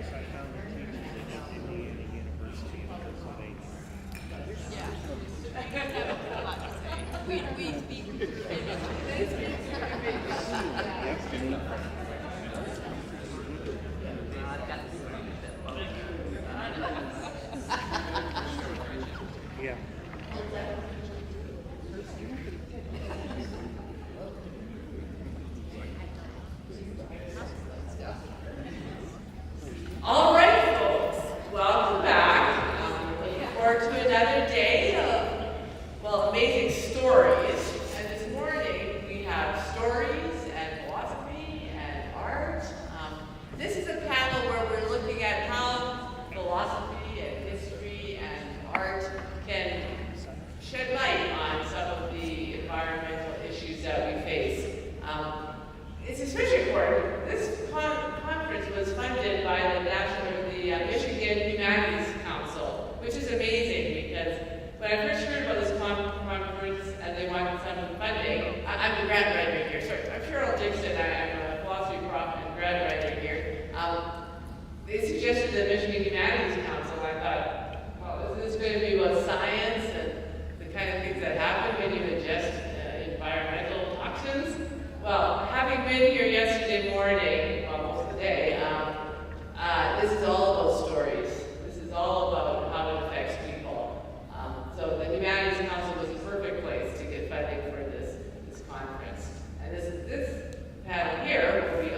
I found the teachers at Indiana University in Pennsylvania. We speak. Yeah. All right, folks, welcome back. Looking forward to another day of, amazing stories. And this morning we have stories and philosophy and art. This is a panel where we're looking at how philosophy and history and art can shed light on some of the environmental issues that we face. It's especially important. This conference was funded by the Michigan Humanities Council, which is amazing because when I first heard about this conference and they wanted some funding, I'm the grant writer here. Sorry, I'm Carol Dixon. I'm a philosophy prof and grant writer here. They suggested the Michigan Humanities Council, and I thought, well, is this going to be about science and the kind of things that happen when you ingest environmental toxins? Well, having been here yesterday morning, most of the day, this is all about stories. This is all about how it affects people. So the Humanities Council was a perfect place to get funding for this conference. And this panel here will be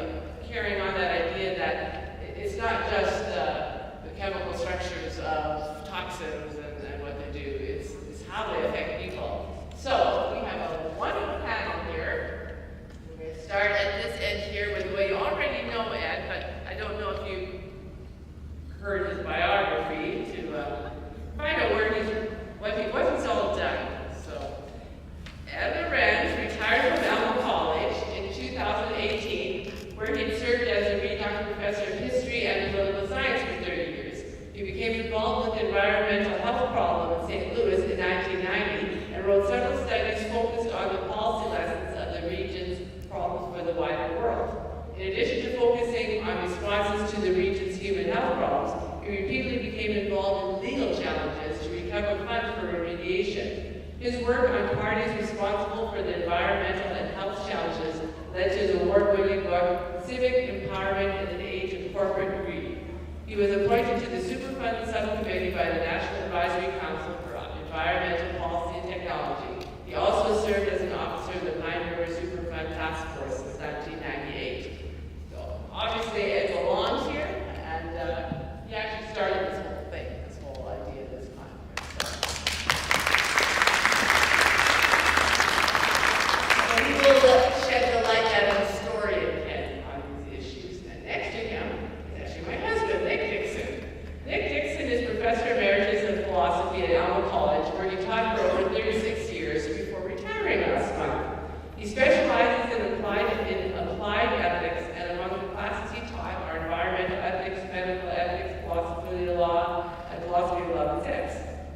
carrying on that idea that it's not just the chemical structures of toxins and what they do, it's how they affect people. So we have a wonderful panel here. Start at this end here with what you already know Ed, but I don't know if you heard his biography to find out what he's all done. So, Ed Lorenz retired from Alma College in 2018, where he served as a Reed-Doctor Professor of History and Political Science for 30 years. He became involved with environmental health problem in St. Louis in 1990 and wrote several studies focused on the policy lessons of the region's problems for the wider world. In addition to focusing on responses to the region's human health problems, he repeatedly became involved in legal challenges to recover funds for remediation. His work on parties responsible for the environmental and health challenges led to his award-winning book, Civic Empowerment in an Age of Corporate Greed. He was appointed to the Superfund Subcommittee by the National Advisory Council for Environmental Policy and Technology. He also served as an officer of the Pine River Superfund Task Force since 1998. So obviously Ed belongs here, and he actually started this whole thing, this whole idea of this conference. So he will shed the light that a historian can on these issues. And next to him is actually my husband, Nick Dixon. Nick Dixon is Professor Emeritus of Philosophy at Alma College, where he taught for over 36 years before retiring last month. He specializes in applied ethics, and among the classes he taught are environmental ethics, medical ethics, philosophy of the law, and philosophy of love and sex.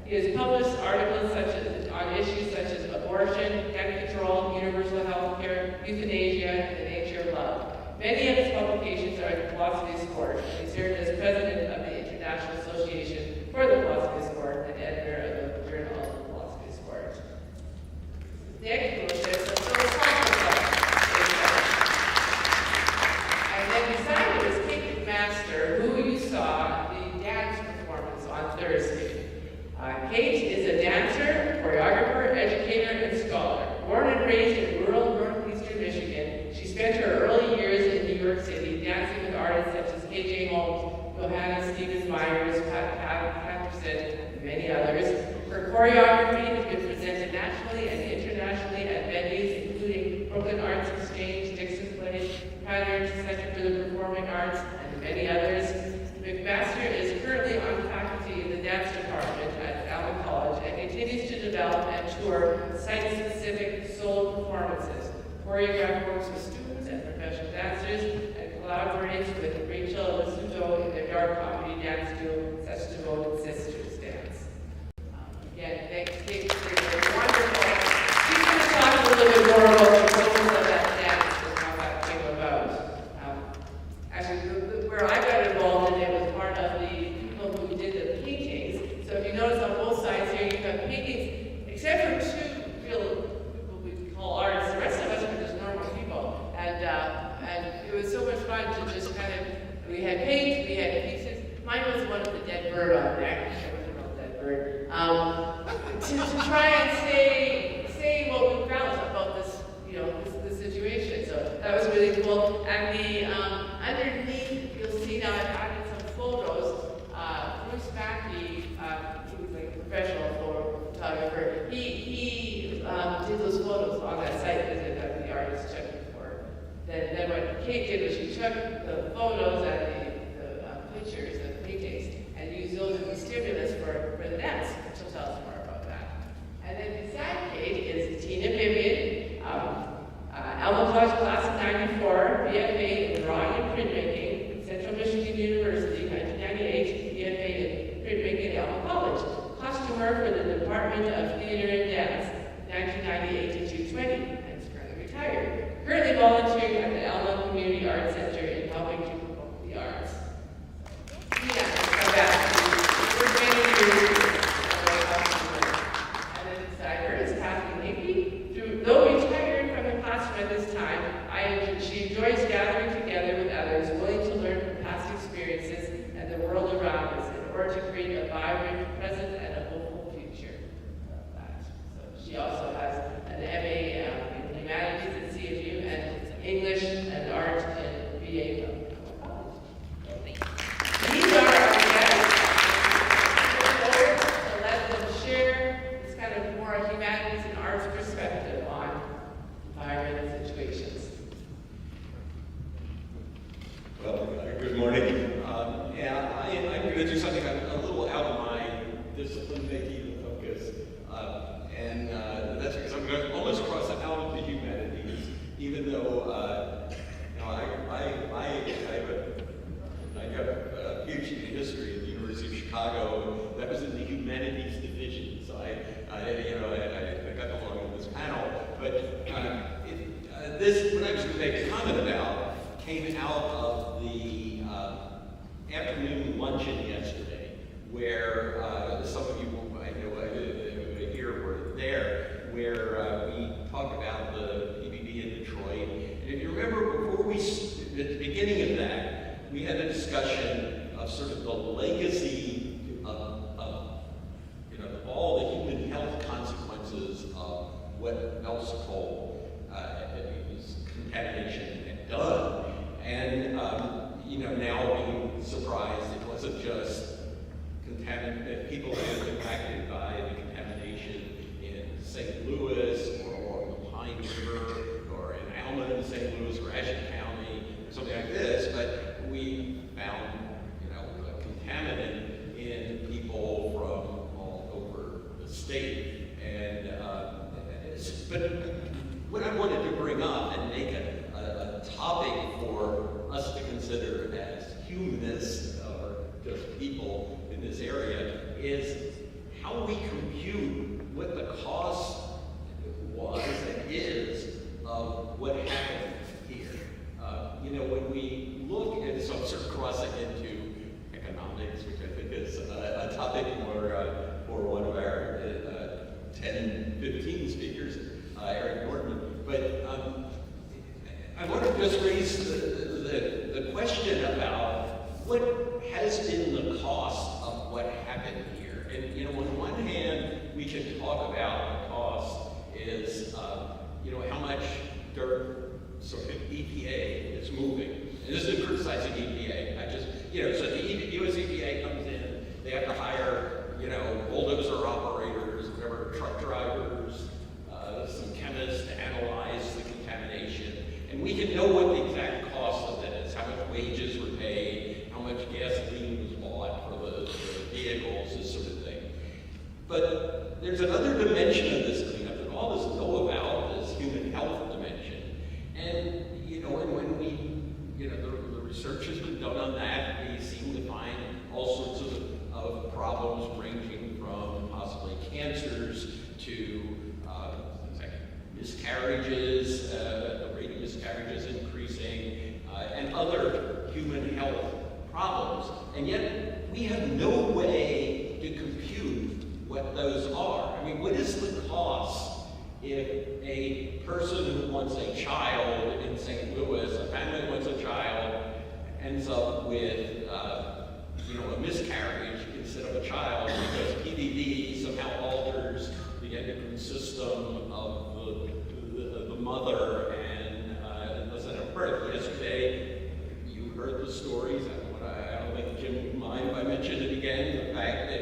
He has published articles on issues such as abortion, gun control, universal health care, euthanasia, and the nature of love. Many of his publications are in philosophy of sport, and he served as president of the International Association for the Philosophy of Sport and editor of the Journal of Philosophy of Sport. Nick will share some philosophical stuff. And then beside him is Kate McMaster, who you saw the dance performance on Thursday. Kate is a dancer, choreographer, educator, and scholar. Born and raised in rural northeastern Michigan, she spent her early years in New York City dancing with artists such as K.J. Holmes, Johanna Stevens Myers, Pat Patterson, and many others. Her choreography has been presented nationally and internationally at venues including Brooklyn Arts Exchange, Dixon Place, Pioneer Center for the Performing Arts, and many others. McMaster is currently on faculty in the dance department at Alma College and continues to develop and tour site-specific solo performances, choreograph works with students and professional dancers, and collaborates with Rachel Lasuto in their dark comedy dance duo, Such Devoted Sisters Dance. Again, thanks Kate for wonderful. She's going to talk a little bit more about the rules of that dance and how that came about. Actually, where I got involved in it was to try and say what we felt about this, this situation. So that was really cool. And the underneath, you'll see now I've added some photos. Bruce Mackey, he was like a professional photographer. He did those photos on that site visit that the artist took before. Then what Kate did was she took the photos and the pictures and paintings and used those as a stimulus for the dance. She'll tell us more about that. And then beside Kate is Tina Vivian, Alma College class of 94, BFA in drawing and printmaking, Central Michigan University, 1998, BFA in printmaking at Alma College, costumer for the Department of Theater and Dance, 1998 to 2020, and is currently retired. Currently volunteering at the Alma Community Arts Center in helping to promote the arts. Yeah, come back. We're training you. And then beside her is Kathy Linky. Though retired from the classroom at this time, she enjoys gathering together with others, willing to learn from past experiences and the world around us in order to create a vibrant present and a hopeful future. So she also has an MA in Humanities at CFU and English and Art and BA from college. These are our guests. Look forward to let them share this kind of more humanities and arts perspective on environmental situations. Well, good morning. I'm going to do something a little out of my discipline-making focus, and that's because I'm going to almost cross out of the humanities, even though I have a PhD in history at the University of Chicago. That was in the humanities division, so I got along with this panel. But this, what I was going to make a comment about, came out of the afternoon luncheon yesterday, where some of you here were there, where we talked about the PBB in Detroit. And if you remember, before at the beginning of that, we had a discussion of sort of the legacy of all the human health consequences of what Elsecoal contamination had done. And now being surprised it wasn't just people who were impacted by the contamination in St. Louis or along the Pine River or in Alma in St. Louis or Ashen County or something like this, but we found a contaminant in people from all over the state. And but what I wanted to bring up and make a topic for us to consider as humanists or just people in this area is how we compute what the cost was and is of what happened here. When we look at, so I'm sort of crossing into economics, which I think is a topic for one of our 10, 15 speakers, Eric Norton. But I want to just raise the question about what has been the cost of what happened here. And on one hand, we can talk about the cost is how much dirt sort of EPA is moving. And this isn't criticizing EPA. So the US EPA comes in, they have to hire bulldozer operators, whatever, truck drivers, some chemists to analyze the contamination. And we can know what the exact cost of that is, how much wages were paid, how much gasoline was bought for the vehicles, this sort of thing. But there's another dimension of this cleanup that all of us know about, this human health dimension. And, and when the research has been done on that, we seem to find all sorts of problems ranging from possibly cancers to miscarriages, the rate of miscarriages increasing, and other human health problems. And yet, we have no way to compute what those are. I mean, what is the cost if a person who wants a child in St. Louis, a family who wants a child, ends up with a miscarriage instead of a child because PBB somehow alters mother and was at a birth. Yesterday, you heard the stories. I don't think Jim would mind if I mentioned it again. The fact that,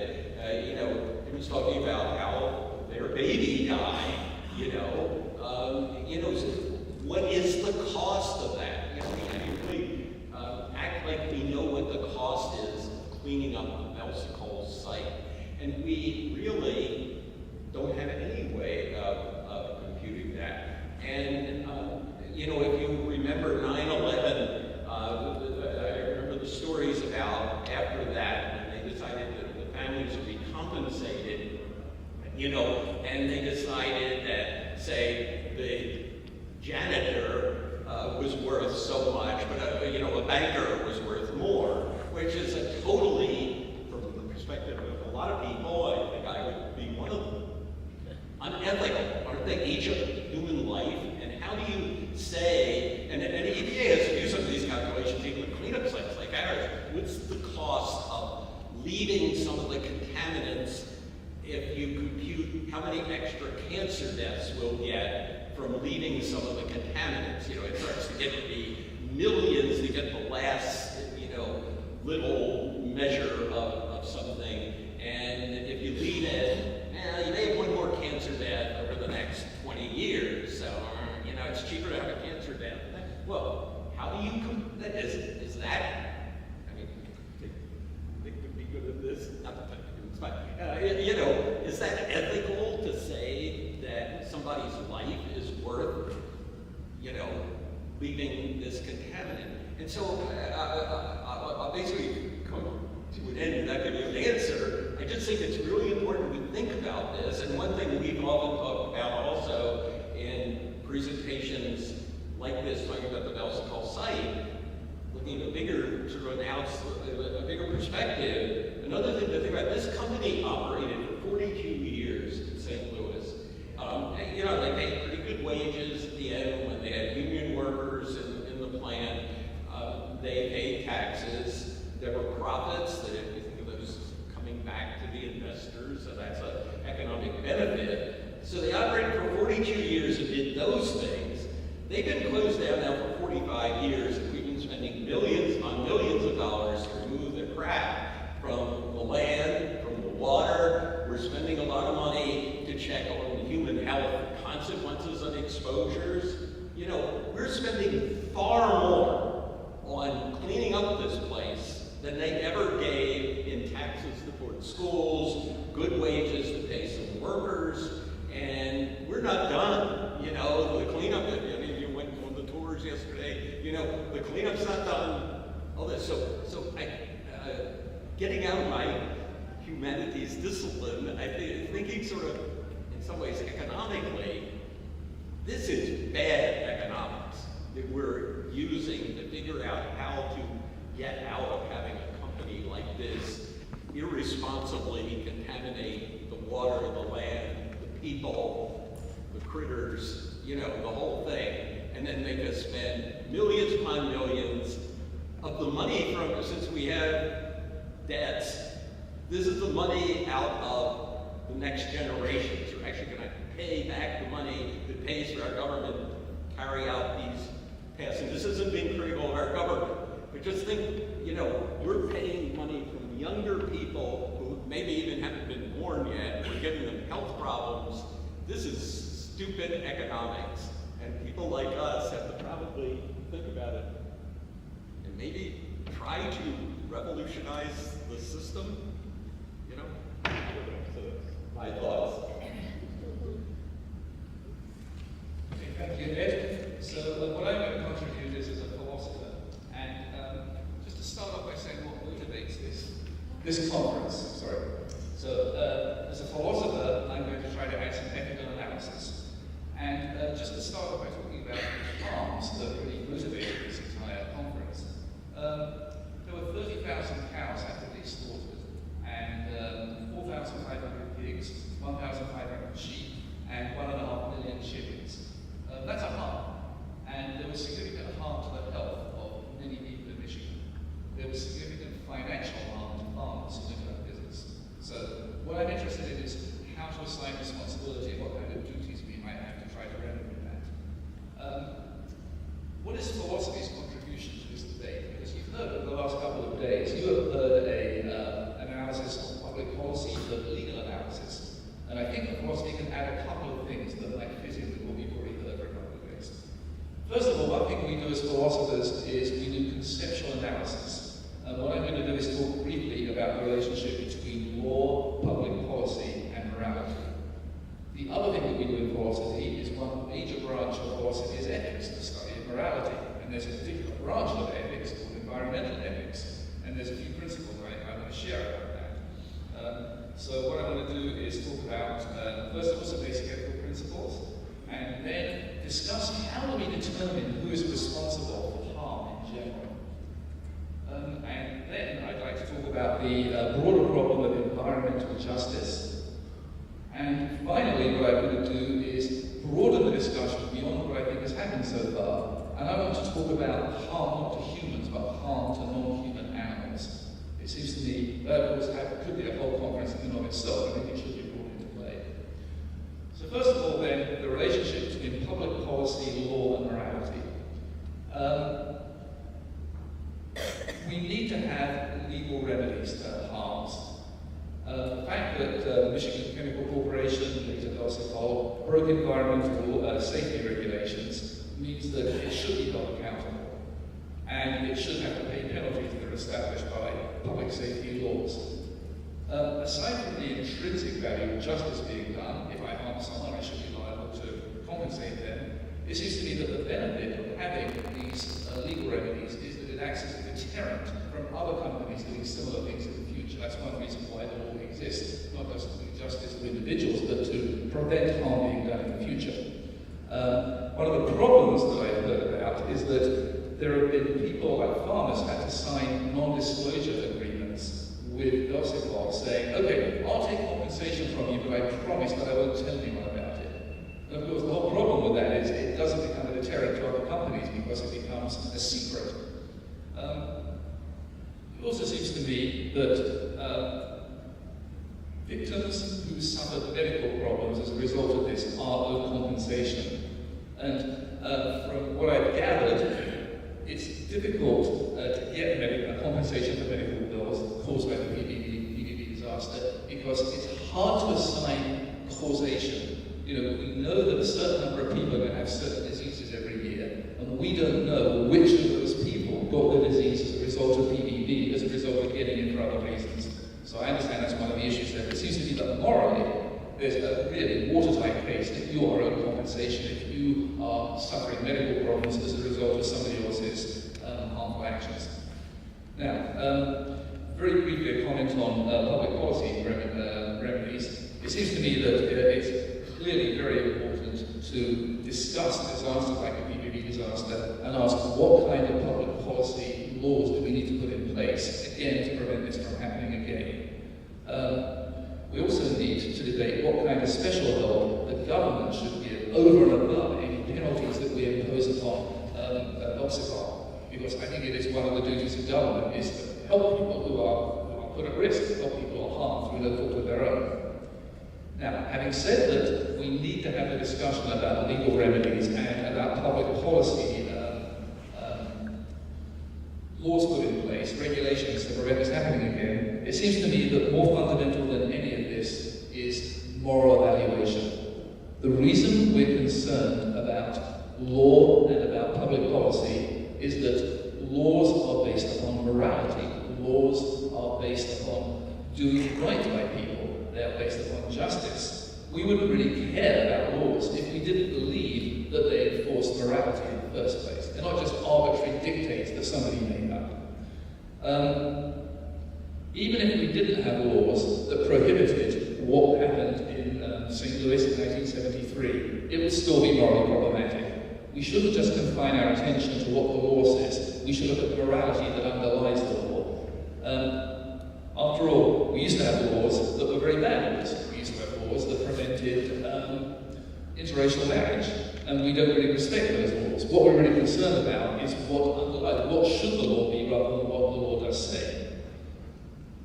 he was talking about how their baby died, what is the cost of that? We really act like we know what the cost is of cleaning up the Belsicol site. And we really don't have any way of computing that. And, if you remember 9/11, I remember the stories about after that, when they decided that the families would be compensated, and they decided that, say, the janitor was worth so much, but a banker was worth more, which is a totally, from the perspective of a lot of people, I think I would be one of them, unethical. Aren't they each of human life? And how do you say, and EPA has to do some of these calculations, even with cleanup sites like ours, what's the cost of leaving some of the contaminants if you compute how many extra cancer deaths we'll get from leaving some of the contaminants? It starts to get to be millions to get the last, little measure of something. And if you leave it, you may have one more cancer death over the next 20 years. So, it's cheaper to have a cancer death. Well, how do you, is that, they could be good at this, not that it's fine. Is that ethical to say that somebody's life is worth, leaving this contaminant? And so I'll basically come to an end without giving you an answer. I just think it's really important we think about this. And one thing we've often talked about also in presentations like this, talking about the Belsicol site, looking at a bigger, sort of a bigger perspective. Another thing to think about, this company operated for 42 years in St. Louis. They paid pretty good wages at the end when they had union workers in the plant. They paid taxes. There were profits that, if you think of those coming back to the investors, so that's an economic benefit. So they operated for 42 years and did those things. They've been closed down now for 45 years, and we've been spending millions on millions of dollars to remove the crap from the land, from the water. We're spending a lot of money to check on the human health consequences of exposures. We're spending far more on cleaning up this place than they ever gave in taxes to support schools, good wages to pay some workers, and we're not done. The cleanup, you went on the tours yesterday, the cleanup's not done. All this, so getting out of my humanities discipline, thinking sort of, in some ways, economically, this is bad economics that we're using to figure out how to get out of having a company like this irresponsibly contaminate the water, the land, the people, the critters, the whole thing, and then make us spend millions upon millions of the money since we have debts. This is the money out of the next generations. We're actually going to pay back the money that pays for our government to carry out these passing. This isn't being critical of our government, but just think, we're paying money from younger people who maybe even haven't been born yet. We're giving them health problems. This is stupid economics, and people like us have to probably think about it and maybe try to revolutionize the system. I don't know. So that's my thoughts. Okay, thank you, Ed. So what I'm going to contribute is as a philosopher, and just to start off by saying what motivates this conference. Sorry. So as a philosopher, I'm going to try to add some ethical analysis, and just to start off by talking about the harms that really motivated this entire conference. There were 30,000 cows actively slaughtered, and 4,500 pigs, 1,500 sheep, and 1.5 million chickens. That's a harm, and there was significant harm to the health of many people in Michigan. There was significant financial harm to farmers who live in that business. So what I'm interested in is how to assign responsibility and what kind of duties we might have to try to remedy that. as philosophers is we do conceptual analysis. And what I'm going to do is talk briefly about the relationship between law, public policy, and morality. The other thing that we do in philosophy is one major branch of philosophy is ethics, the study of morality. And there's a particular branch of ethics called environmental ethics. And there's a few principles I want to share about that. So what I want to do is talk about, first of all, some basic ethical principles, and then discuss how do we determine who is responsible for harm in general. And then I'd like to talk about the broader problem of environmental justice. And finally, what I'm going to do is broaden the discussion beyond what I think has happened so far. And I want to talk about harm not to humans, but harm to non-human animals. It seems to me that, of course, could be a whole conference in and of itself. I think it should be brought into play. So first of all, then, the relationship between public policy, law, and morality. We need to have legal remedies to harms. The fact that Michigan Chemical Corporation, later Dosipol, broke environmental safety regulations means that it should be held accountable. And it should have to pay penalties that are established by public safety laws. Aside from the intrinsic value of justice being done, if I harm someone, I should be liable to compensate them. It seems to me that the benefit of having these legal remedies is that it acts as a deterrent from other companies doing similar things in the future. That's one reason why the law exists, not just to do justice to individuals, but to prevent harm being done in the future. One of the problems that I've heard about is that there have been people, like farmers, had to sign non-disclosure agreements with Dosipol saying, okay, I'll take compensation from you, but I promise that I won't tell anyone about it. And of course, the whole problem with that is it doesn't become a deterrent to other companies because it becomes a secret. It also seems to me that victims who suffered medical problems as a result of this are owed compensation. And from what I've gathered, it's difficult to get compensation for medical bills caused by the PBB disaster because it's hard to assign causation. You know, we know that a certain number of people are going to have certain diseases every year, and we don't know which of those people got the disease as a result of PBB, as a result of getting it for other reasons. So I understand that's one of the issues there. But it seems to me that morally, there's a really watertight case if you are owed compensation, if you are suffering medical problems as a result of somebody else's harmful actions. Now, very briefly a comment on public policy remedies. It seems to me that it's clearly very important to discuss disasters like the PBB disaster and ask what kind of public policy laws do we need to put in place, again, to prevent this from happening again. We also need to debate what kind of special help the government should give over and above any penalties that we impose upon Dosipol. Because I think it is one of the duties of government is to help people who are put at risk, to help people who are harmed through no fault of their own. Now, having said that, we need to have a discussion about legal remedies and about public policy laws put in place, regulations to prevent this happening again. It seems to me that more fundamental than any of this is moral evaluation. The reason we're concerned about law and about public policy is that laws are based upon morality. Laws are based upon doing right by people. They are based upon justice. We wouldn't really care about laws if we didn't believe that they enforced morality in the first place. They're not just arbitrary dictates that somebody made up. Even if we didn't have laws that prohibited what happened in St. Louis in 1973, it would still be morally problematic. We shouldn't just confine our attention to what the law says. We should look at the morality that underlies the law. After all, we used to have laws that were very bad laws. We used to have laws that prevented interracial marriage, and we don't really respect those laws. What we're really concerned about is what should the law be rather than what the law does say.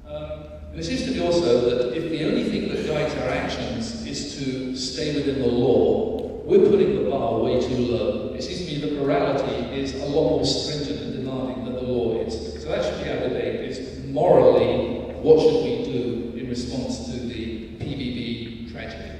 And it seems to me also that if the only thing that guides our actions is to stay within the law, we're putting the bar way too low. It seems to me that morality is a lot more stringent and demanding than the law is. So that should be our debate, is morally, what should we do in response to the PBB tragedy?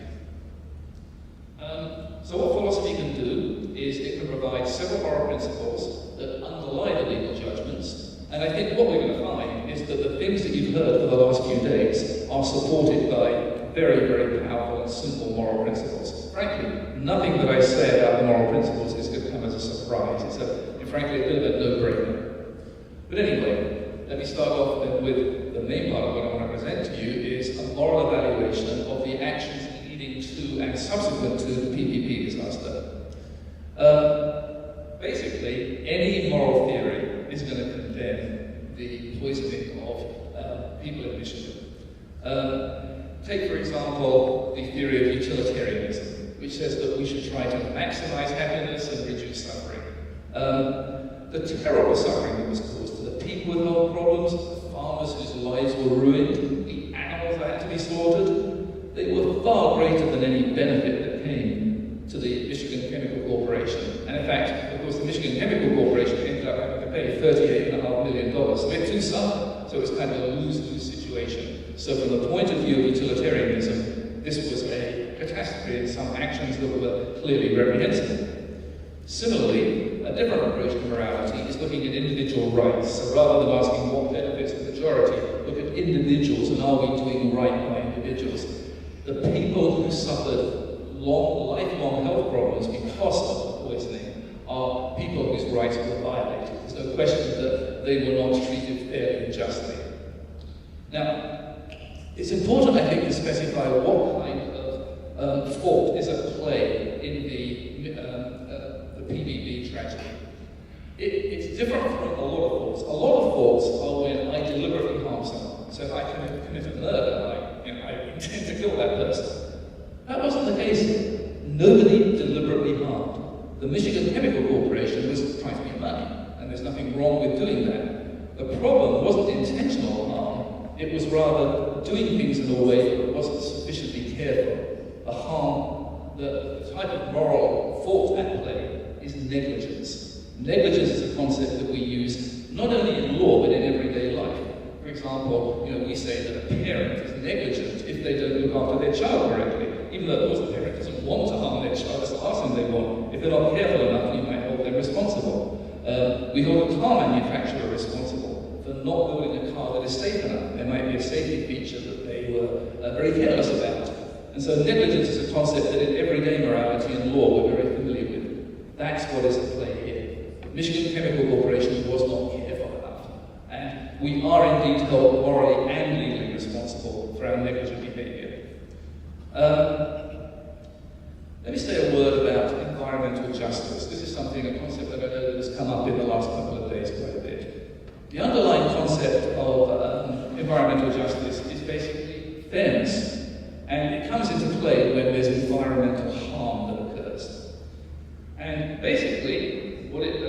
So what philosophy can do is it can provide several moral principles that underlie the legal judgments, and I think what we're going to find is that the things that you've heard for the last few days are supported by very, very powerful and simple moral principles. Frankly, nothing that I say about the moral principles is going to come as a surprise. It's frankly a bit of a no-brainer. But anyway, let me start off then with the main part of what I want to present to you is a moral evaluation of the actions leading to and subsequent to the PBB disaster. Basically, any moral theory is going to condemn the poisoning of people in Michigan. Take, for example, the theory of utilitarianism, which says that we should try to maximize happiness and reduce suffering. The terrible suffering that was caused to the people with health problems, the farmers whose lives were ruined, the animals that had to be slaughtered, they were far greater than any benefit that came to the Michigan Chemical Corporation. And in fact, of course, the Michigan Chemical Corporation ended up having to pay $38.5 million. So it too suffered. So it was kind of a lose-lose situation. So from the point of view of utilitarianism, this was a catastrophe and some actions that were clearly reprehensible. Similarly, a different approach to morality is looking at individual rights. So rather than asking what benefits the majority, look at individuals and are we doing right by individuals. The people who suffered lifelong health problems because of the poisoning are people whose rights were violated. There's no question that they were not treated fairly and justly. Now, it's important, I think, to specify what kind of fault is at play in the PBB tragedy. It's different from a lot of faults. A lot of faults are when I deliberately harm someone. So if I commit a murder, I intend to kill that person. That wasn't the case. Nobody deliberately harmed. The Michigan Chemical Corporation was trying to make money, and there's nothing wrong with doing that. The problem wasn't intentional harm, it was rather doing things in a way that wasn't sufficiently careful. The harm, the type of moral fault at play is negligence. Negligence is a concept that we use not only in law, but in everyday life. For example, we say that a parent is negligent if they don't look after their child correctly. Even though, of course, the parent doesn't want to harm their child, that's the last thing they want. If they're not careful enough, you might hold them responsible. We hold a car manufacturer responsible for not building a car that is safe enough. There might be a safety feature that they were very careless about. And so negligence is a concept that in everyday morality and law we're very familiar with. That's what is at play here. Michigan Chemical Corporation was not careful enough. And we are indeed held morally and legally responsible for our negligent behavior. Let me say a word about environmental justice. This is a concept that I know that has come up in the last couple of days quite a bit. The underlying concept of environmental justice is basically fairness. And it comes into play when there's environmental harm that occurs. And basically, what it's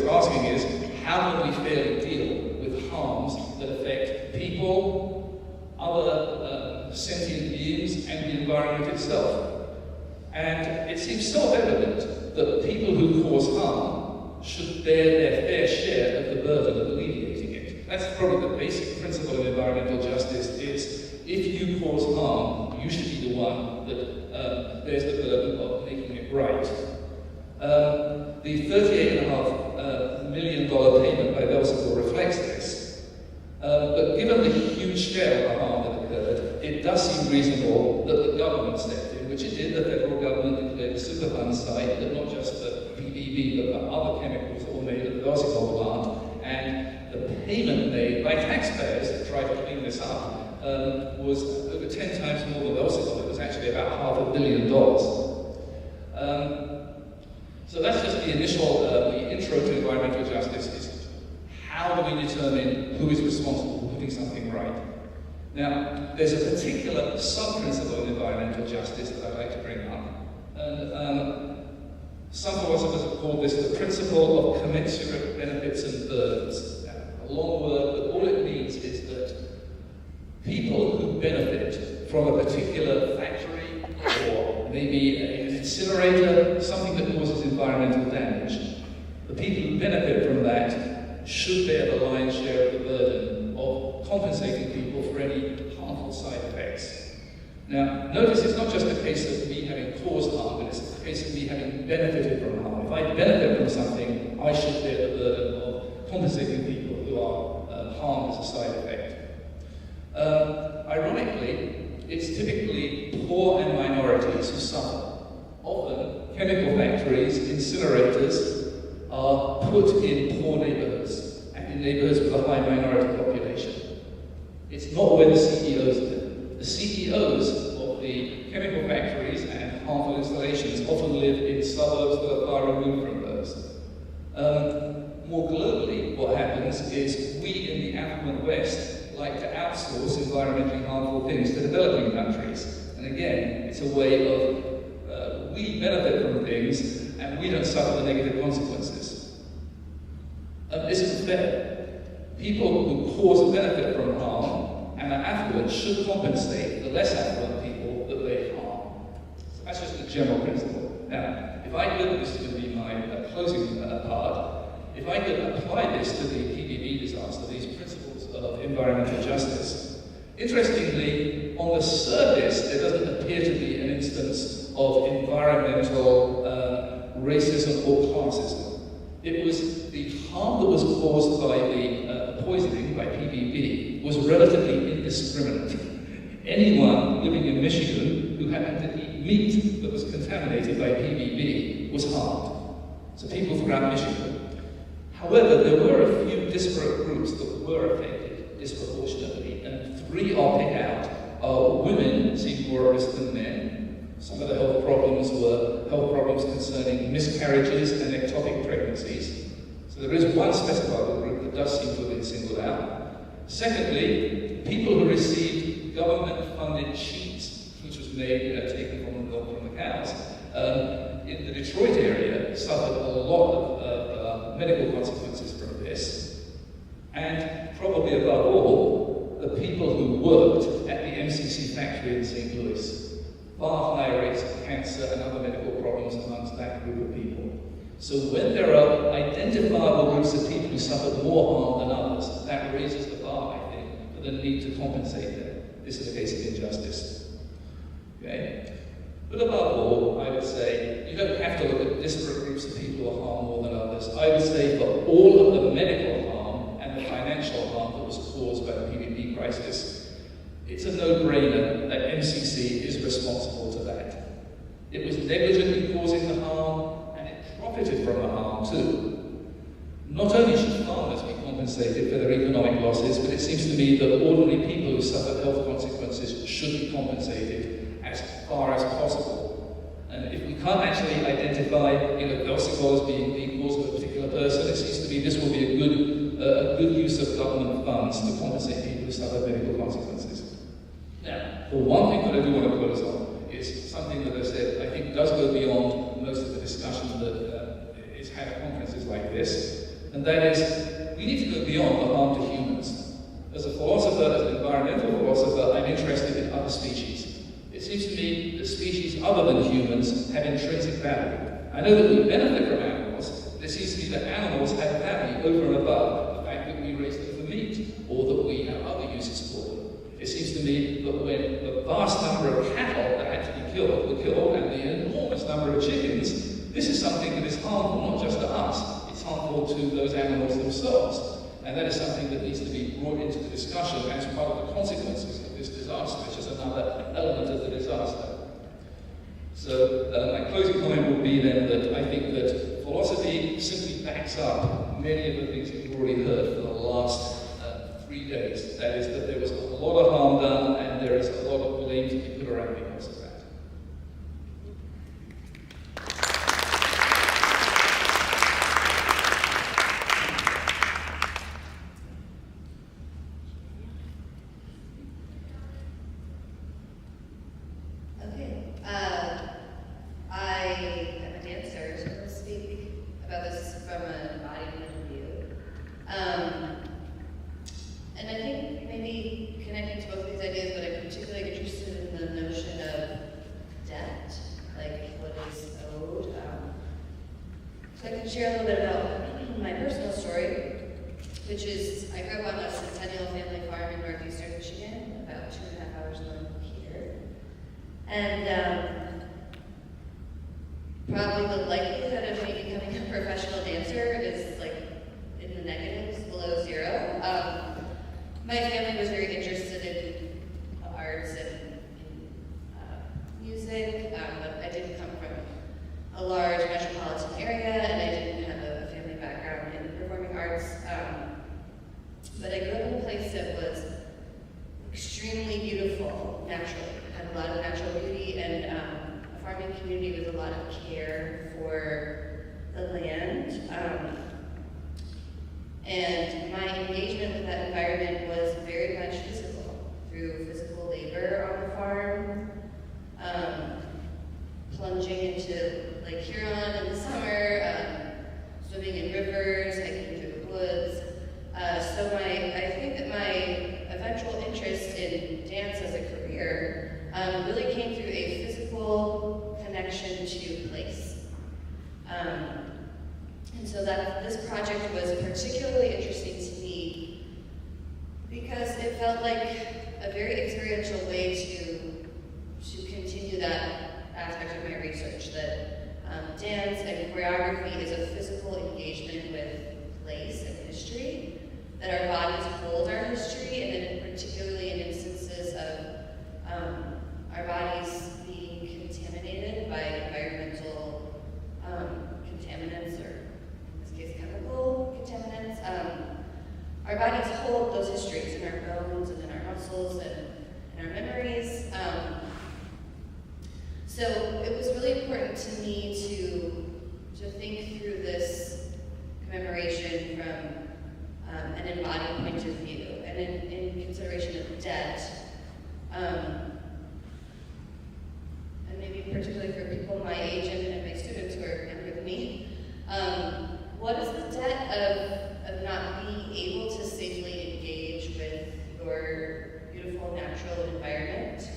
asking is, how can we fairly deal with harms that affect people, other sentient beings, and the environment itself? And it seems self-evident that people who cause harm should bear their fair share of the burden of alleviating it. That's probably the basic principle of environmental justice, is if you cause harm, you should be the one that bears the burden of making it right. The $38.5 million payment by Velsicle reflects this. But given the huge scale of the harm that occurred, it does seem reasonable that the government stepped in, which it did. The federal government declared a Superfund site that not just the PBB, but the other chemicals that were made at the Velsicle plant, and the payment made by taxpayers to try to clean this up was over 10 times more than Velsicle. It was actually about $500 million. So that's just the initial, the intro to environmental justice is how do we determine who is responsible for putting something right? Now, there's a particular sub-principle in environmental justice that I'd like to bring up. And some philosophers have called this the principle of commensurate benefits and burdens. Now, a long word, but all it means is that people who benefit from a particular factory or maybe an incinerator, something that causes environmental damage, the people who benefit from that should bear the lion's share of the burden of compensating people for any harmful side effects. Now, notice it's not just a case of me having caused harm, but it's a case of me having benefited from harm. If I benefit from something, I should bear the burden of compensating people who are harmed as a side effect. Ironically, it's typically poor and minorities who suffer. Often, chemical factories, incinerators are put in poor neighborhoods and in neighborhoods with a high minority population. It's not where the CEOs live. The CEOs of the chemical factories and harmful installations often live in suburbs that are far removed from those. More globally, what happens is we in the affluent West like to outsource environmentally harmful things to developing countries. And again, it's a way of we benefit from things and we don't suffer the negative consequences. This isn't fair. People who cause a benefit from harm and are affluent should compensate the less affluent people that they harm. So that's just a general principle. Now, if I could, this is going to be my closing part, if I could apply this to the PBB disaster, these principles of environmental justice, interestingly, on the surface, there doesn't appear to be an instance of environmental racism or classism. It was the harm that was caused by the poisoning, by PBB, was relatively indiscriminate. Anyone living in Michigan who happened to eat meat that was contaminated by PBB was harmed. So people throughout Michigan. However, there were a few disparate groups that were affected disproportionately, and three I'll pick out. Women seemed more at risk than men. Some of the health problems were health problems concerning miscarriages and ectopic pregnancies. So there is one specifiable group that does seem to have been singled out. Secondly, people who received government-funded cheese, which was made, taken from the milk from the cows, in the Detroit area suffered a lot of medical consequences from this. And probably above all, the people who worked at the MCC factory in St. Louis. Far higher rates of cancer and other medical problems amongst that group of people. So when there are identifiable groups of people who suffered more harm than others, that raises the bar, I think, for the need to compensate them. This is a case of injustice. Okay? But above all, I would say, you don't have to look at disparate groups of people who are harmed more than others. I would say for all of the medical harm and the financial harm that was caused by the PBB crisis, it's a no-brainer that MCC is responsible to that. It was negligent in causing the harm, and it profited from the harm too. Not only should farmers be compensated for their economic losses, but it seems to me that ordinary people who suffer health consequences should be compensated as far as possible. And if we can't actually identify, Velsical as being the cause of a particular person, it seems to me this will be a good use of government funds to compensate people who suffer medical consequences. Now, the one thing that I do want to close on is something that I said I think does go beyond most of the discussion that is had at conferences like this, and that is we need to go beyond the harm to humans. As a philosopher, as an environmental philosopher, I'm interested in other species. It seems to me that species other than humans have intrinsic value. I know that we benefit from animals, but it seems to me that animals have value over and above the fact that we raise them for meat, or that we have other uses for them. It seems to me that when the vast number of cattle that had to be killed were killed, and the enormous number of chickens, this is something that is harmful not just to us, it's harmful to those animals themselves. And that is something that needs to be brought into the discussion as part of the consequences of this disaster, which is another element of the disaster. So my closing comment would be then that I think that philosophy simply backs up many of the things you've already heard for the last 3 days. That is that there was a lot of harm done and there is a lot of blame to be put around because of that. I am a dancer, so I'll speak about this from an embodiment of view. And I think maybe connecting to both of these ideas, but I'm particularly interested in the notion of debt, like what is owed. So I can share a little bit about my personal story, which is I grew up on a centennial family farm in northeastern Michigan, about 2.5 hours north of here. And probably the likelihood of me becoming a professional dancer is like in the negatives, below zero. My family was very interested in arts and in music, but I didn't come from a large metropolitan area, and I didn't have a family background in the performing arts. But I grew up in a place that was extremely beautiful naturally. It had a lot of natural beauty and a farming community with a lot of care for the land. And my engagement with that environment was very much physical, through physical labor on the farm, plunging into Lake Huron in the summer, swimming in rivers, hiking through the woods. So I think that my eventual interest in dance as a career really came through a physical connection to place. And so that this project was particularly interesting to me because it felt like a very experiential way to continue that aspect of my research, that dance and choreography is a physical engagement with place and history, that our bodies hold our history, and then particularly in instances of our bodies being contaminated by environmental contaminants, or in this case chemical contaminants, our bodies hold those histories in our bones and in our muscles and in our memories. So it was really important to me to think through this commemoration from an embodied point of view, and in consideration of debt, and maybe particularly for people my age and my students who are younger than me, what is the debt of not being able to safely engage with your beautiful natural environment?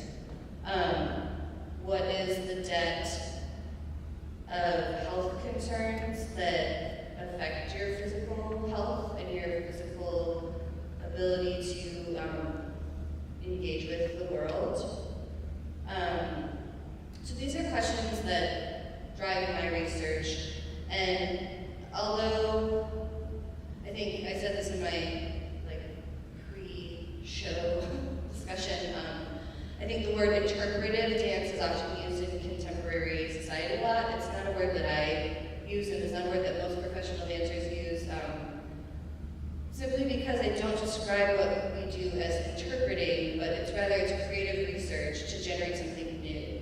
What is the debt of health concerns that affect your physical health and your physical ability to engage with the world? So these are questions that drive my research, and although I think I said this in my pre-show discussion, I think the word interpretive dance is often used in contemporary society a lot. It's not a word that I use, and it's not a word that most professional dancers use, simply because I don't describe what we do as interpreting, but it's creative research to generate something new.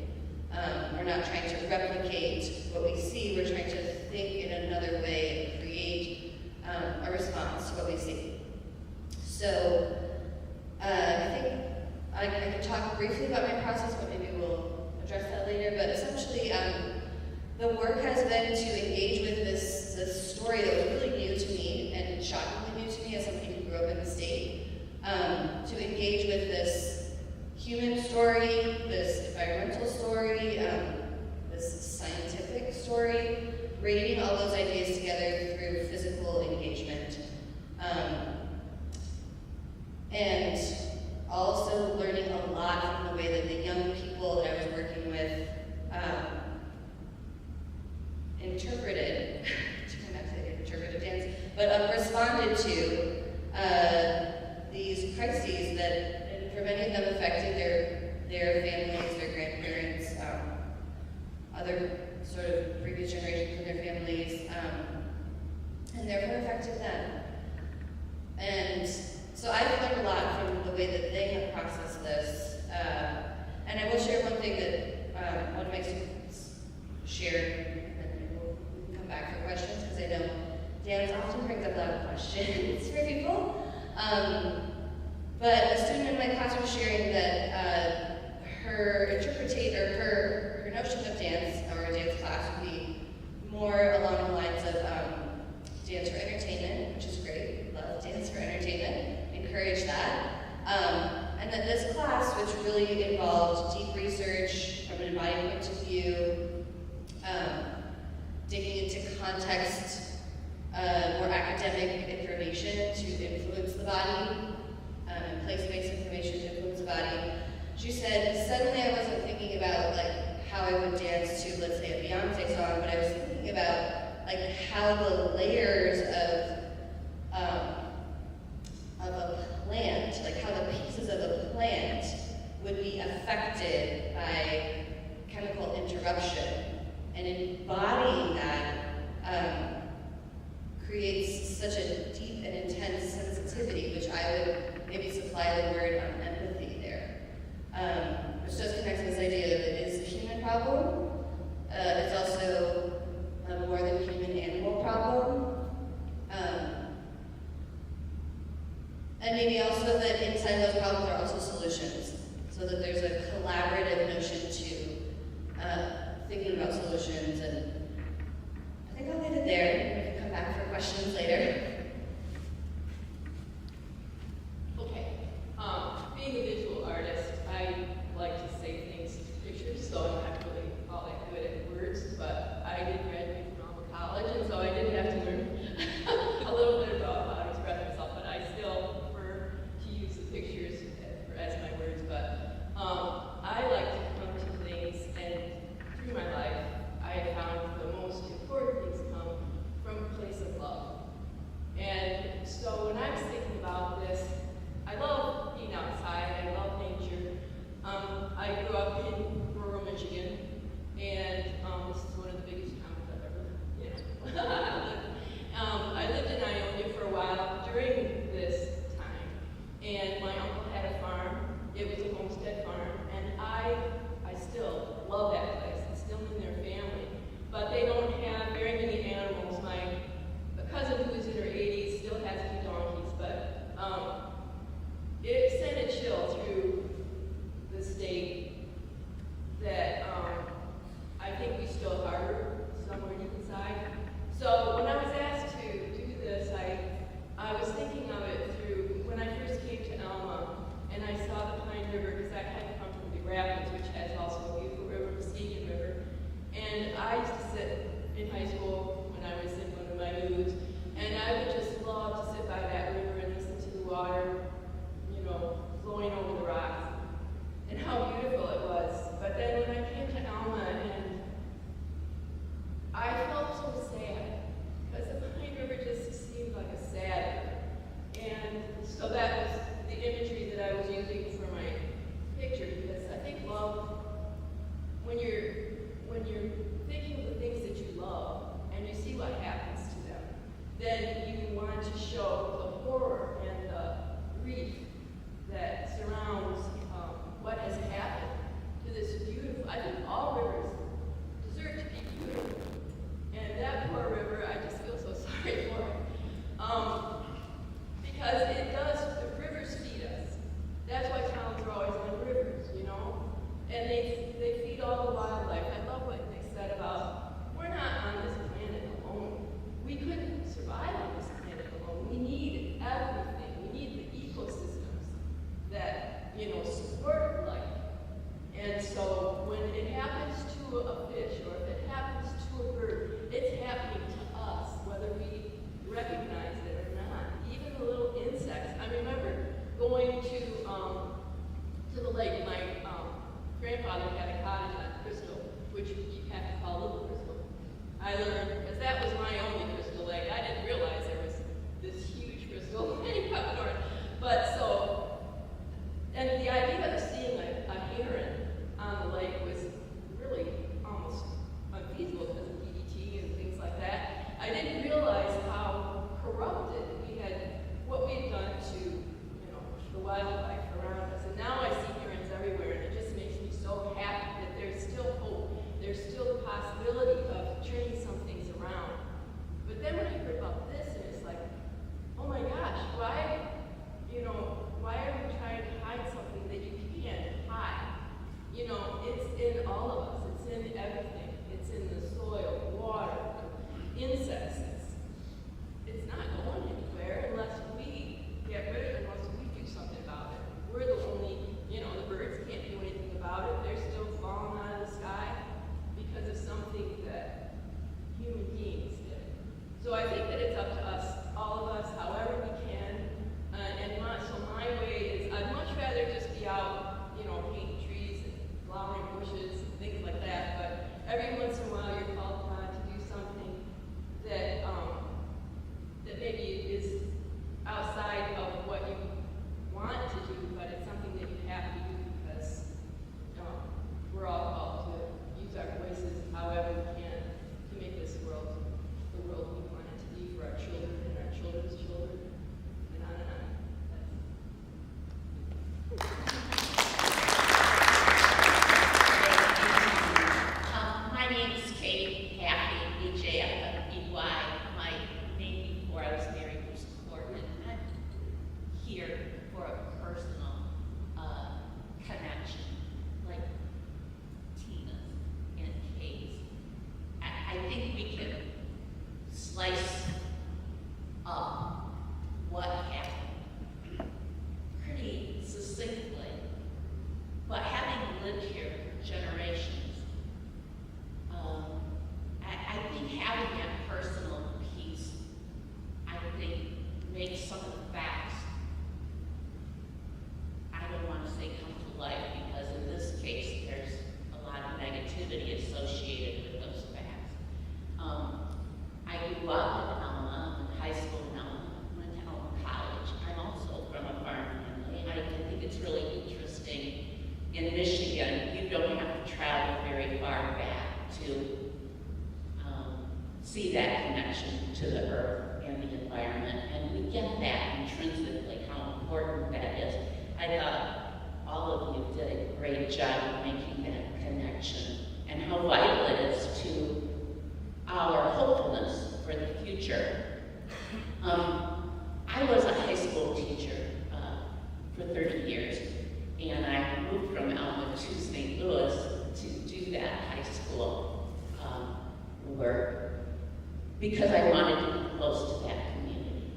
We're not trying to replicate what we see, we're trying to think in another way and create a response to what we see. So I think I can talk briefly about my process, but maybe we'll address that later. But essentially, the work has been to engage with this story that was really new to me and shockingly new to me as somebody who grew up in the state. To engage with this human story, this environmental story, this scientific story, braiding all those ideas together through physical engagement. And also learning a lot from the way that the young people that I was working with interpreted, interpretive dance, but responded to these crises that, and for many of them, affected their families, their grandparents, other sort of previous generations of their families, and therefore affected them. And so I've learned a lot from the way that they have processed this. And I will share one thing that one of my students shared, and then we can come back for questions, because I know dance often brings up a lot of questions for people. But a student in my class was sharing that her notion of dance, or a dance class, would be more along the lines of dance for entertainment, which is great. Love dance for entertainment. Encourage that. And that this class, which really involved deep research from an embodied point of view, digging into context, more academic information to influence the body, and place-based information to influence the body, she said, suddenly I wasn't thinking about like how I would dance to, let's say, a Beyonce song, but I was thinking about like how the layers of a plant, like how the pieces of a plant would be affected by chemical interruption. And embodying that creates such a deep and intense sensitivity, which I would maybe supply the word empathy there. Which does connect to this idea that it is a human problem. It's also a more than human animal problem. And maybe also that inside those problems are also solutions, so that there's a collaborative notion to thinking about solutions. And I think I'll leave it there, and we can come back for questions later. Okay. Being a visual artist, I like to say things to pictures, so I'm not really all that good at words, but I did graduate from Alma College, and so I did have to learn a little bit about how to express myself, but I still prefer to use the pictures as my words. But I like to come to things, and through my life, I have found the most important things come from a place of love. And so when I was thinking about this, I love being outside, I love nature. I grew up in rural Michigan, and this is one of the biggest towns I've ever, I lived in Ionia for a while during this time, and my uncle had a farm. It was a homestead farm, and I still love that place. It's still in their family, but they don't have very many animals. My cousin, who is in her 80s, still has a few donkeys, but it sent a chill through the state that I think we still harbor somewhere deep inside. So when I was asked to do this, I was thinking of it through when I first came to Alma, and I saw the Pine River, because I had come from the Rapids, which has also a beautiful river, Muskegon River. And I used to sit in high school when I was in one of my moods, and I would just love to sit by that river and listen to the water, flowing over the rocks, and how beautiful it was. But then when I came to Alma, and I felt so sad, because the Pine River just seemed like a sad river. And so that was the imagery that I was using for my picture, because I think love, when you're thinking of the things that you love, and you see what happens to them, then you want to show the horror and the grief that surrounds what has happened to this beautiful, I think all rivers deserve to be beautiful. And that poor river, I just feel so sorry for it. Because it does, the rivers feed us. That's why towns are always on rivers, And they feed all the wildlife. I love what they said about, we're not on this planet alone. We couldn't survive on this planet alone. We need everything. We need the ecosystems that, support life. And so when it happens to a fish, or if it happens to a bird, it's happening to us, whether we recognize it or not. Even the little insects. I remember going to the lake. My grandfather had a cottage on Crystal, which you have to call Little Crystal. I learned, because that was my only crystal lake. I didn't realize there was this huge crystal lake up north. But so, and the idea of seeing a heron on the lake was really almost unfeasible because of DDT and things like that. I didn't realize how corrupted what we had done to, the wildlife around us. And now I see herons everywhere, and it just makes me so happy that there's still hope. There's still the possibility of turning some things around. But then when I heard about this, and it's like, oh my gosh, why are we trying to hide something that you can't hide? It's in all of us. It's in everything. It's in the soil, water, insects. It's not going anywhere unless we get rid of it, unless we do something about it. We're the only, the birds can't do anything about it. They're still falling out of the sky because of something that human beings did. So I think that it's up to us, all of us, however we can. So my way is, I'd much rather just be out, painting I think we can slice up what happened pretty succinctly. But having lived here generations, I think having that personal piece, I think, makes some of the facts, I don't want to say come to life, because in this case, there's a lot of negativity associated with those facts. I grew up in Alma, in high school in Alma, went to Alma College. I'm also from a farm family. I think it's really interesting. In Michigan, you don't have to travel very far back to see that connection to the earth and the environment, and we get that intrinsically, how important that is. I thought all of you did a great job of making that connection, and how vital it is to our hopefulness for the future. I was a high school teacher for 30 years, and I moved from Alma to St. Louis to do that high school work because I wanted to be close to that community.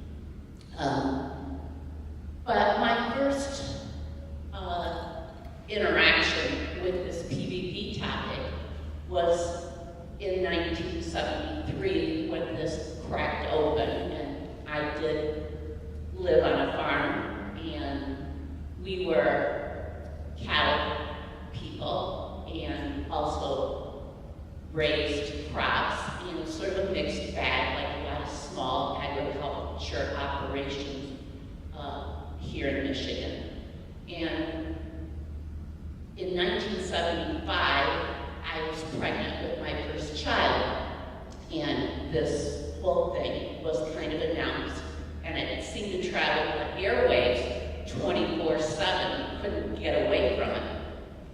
But my first interaction with this PBB topic was in 1973 when this cracked open, and I did live on a farm, and we were cattle people and also raised crops in sort of a mixed bag, like a lot of small agriculture operations here in Michigan. And in 1975, I was pregnant with my first child, and this whole thing was kind of announced, and it seemed to travel the airwaves 24/7. You couldn't get away from it.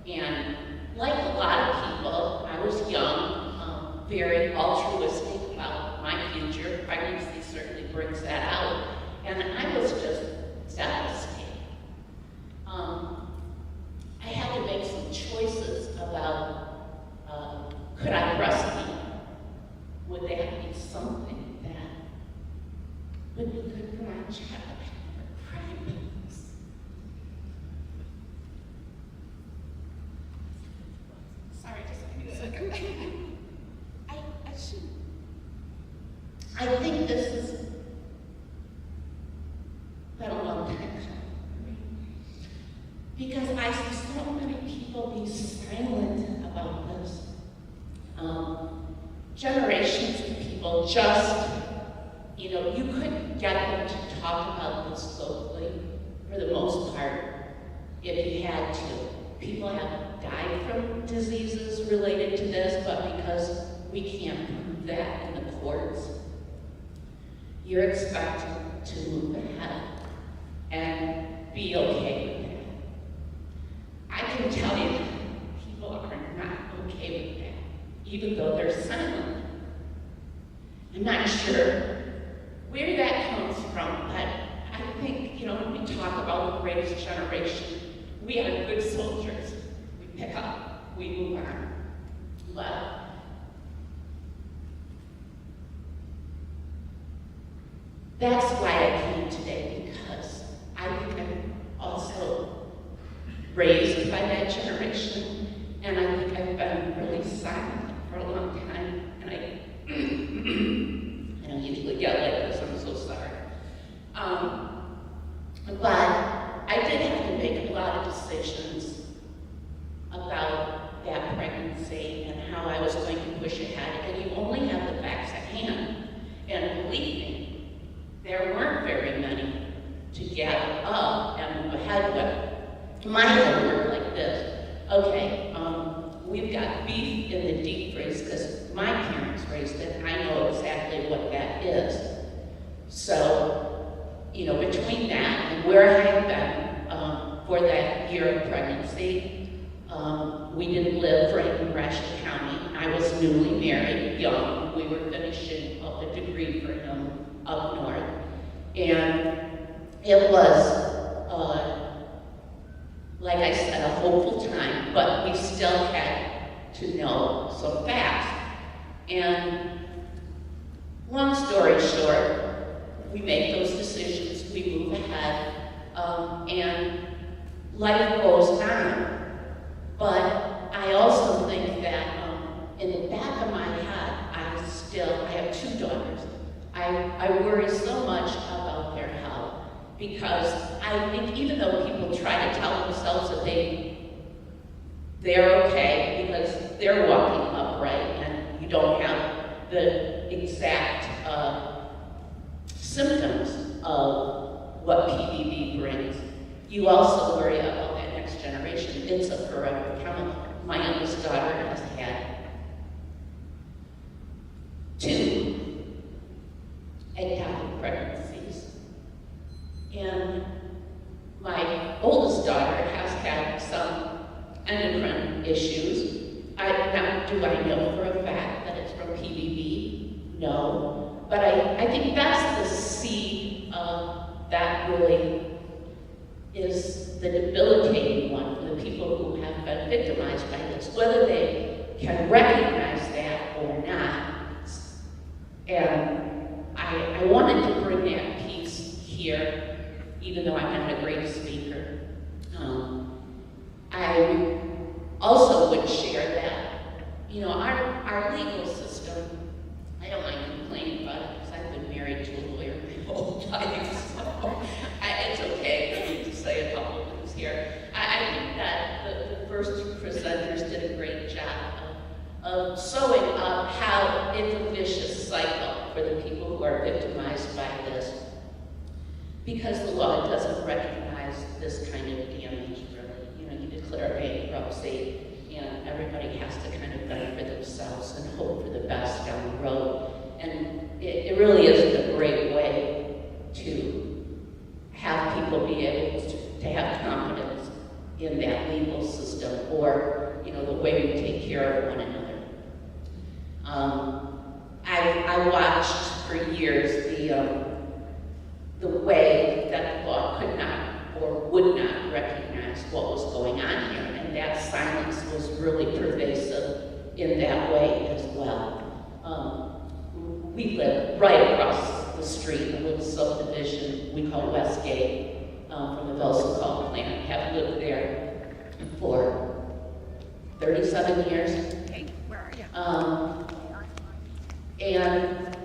And like a lot of people, I was young, very altruistic about my future. Pregnancy certainly brings that out. And I was just devastated. I had to make some choices about, could I breastfeed? Would that be something that would be good for my child? Sorry, just give me a second. I should. I think this has been a long time coming, because I see so many people be silent about this. Generations of people just, you couldn't get them to talk about this locally for the most part if you had to. People have died from diseases related to this, but because we can't prove that in the courts, you're expected to move ahead and be okay with that. I can tell you that people are not okay with that, even though they're silent. I'm not sure where that comes from, but I think, when we talk about the greatest generation, we are good soldiers. We pick up, we move on. But that's why I came today, because I think I'm also raised by that generation, and I think I've been really silent for a long time, and I don't usually get like this, I'm so sorry. But I did have to make a lot of decisions about that pregnancy and how I was going to push ahead, and you only have the facts at hand. And believe me, there weren't very many to get up and move ahead with. My head worked like this. Okay, we've got beef in the deep freeze because my parents raised it. I know exactly what that is. So, between that and where I had been for that year of pregnancy, we didn't live right in Gratiot County. I was newly married, young. We were finishing up a degree for him up north. And it was, like I said, a hopeful time, but we still had to know some facts. And long story short, we make those decisions, we move ahead, and life goes on. But I also think that in the back of my head, I have two daughters. I worry so much about their health because I think even though people try to tell themselves that they're okay because they're walking upright and you don't have the exact symptoms of what PBB brings, you also worry about that next generation. It's a forever chemical. My youngest daughter has had 2 ectopic pregnancies. And my oldest daughter has had some endocrine issues. Now, do I know for a fact that it's from PBB? No. But I think that's the seed that really is the debilitating one for the people who have been victimized by this, whether they can recognize that or not. And I wanted to bring that piece here, even though I'm not a great speaker. I also would share that, you know, our legal system, I don't mind complaining about it because I've been married to a lawyer my whole life, so it's okay for me to say a couple of things here. I think that the first 2 presenters did a great job of showing up how it's a vicious cycle for the people who are victimized by this, because the law doesn't recognize this kind of damage, really. You know, you declare bankruptcy, and everybody has to kind of fend for themselves and hope for the best down the road. And it really isn't a great way to have people be able to have confidence in that legal system or, you know, the way we take care of one another. I watched for years the way that the law could not or would not recognize what was going on here, and that silence was really pervasive in that way as well. We live right across the street in a little subdivision we call Westgate from the Velsicol plant. Have lived there for 37 years. Hey, where are you? And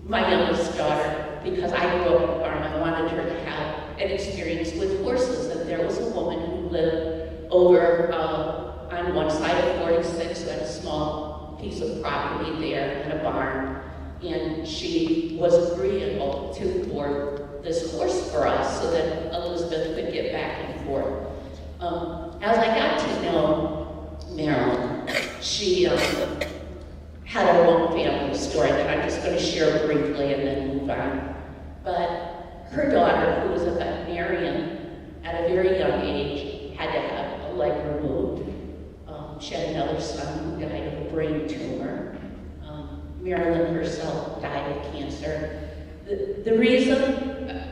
my youngest daughter, because I grew up on a farm, I wanted her to have an experience with horses. And there was a woman who lived over on one side of 46, who had a small piece of property there and a barn. And she was agreeable to board this horse for us so that Elizabeth could get back and forth. As I got to know Marilyn, she had her own family story that I'm just going to share briefly and then move on. But her daughter, who was a veterinarian at a very young age, had to have a leg removed. She had another son who died of a brain tumor. Marilyn herself died of cancer. The reason,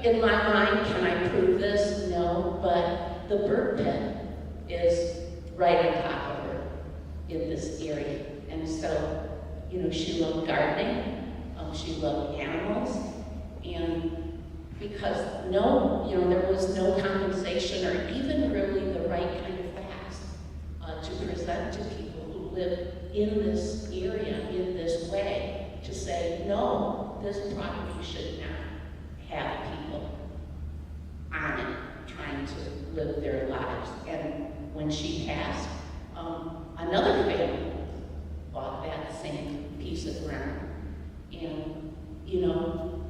in my mind, can I prove this? No, but the bird pen is right on top of her in this area. And so, you know, she loved gardening, she loved animals, and because there was no compensation or even really the right kind of facts to present to people who live in this area in this way, to say, no, this property should not have people on it trying to live their lives. And when she passed, another family bought that same piece of ground. And, you know,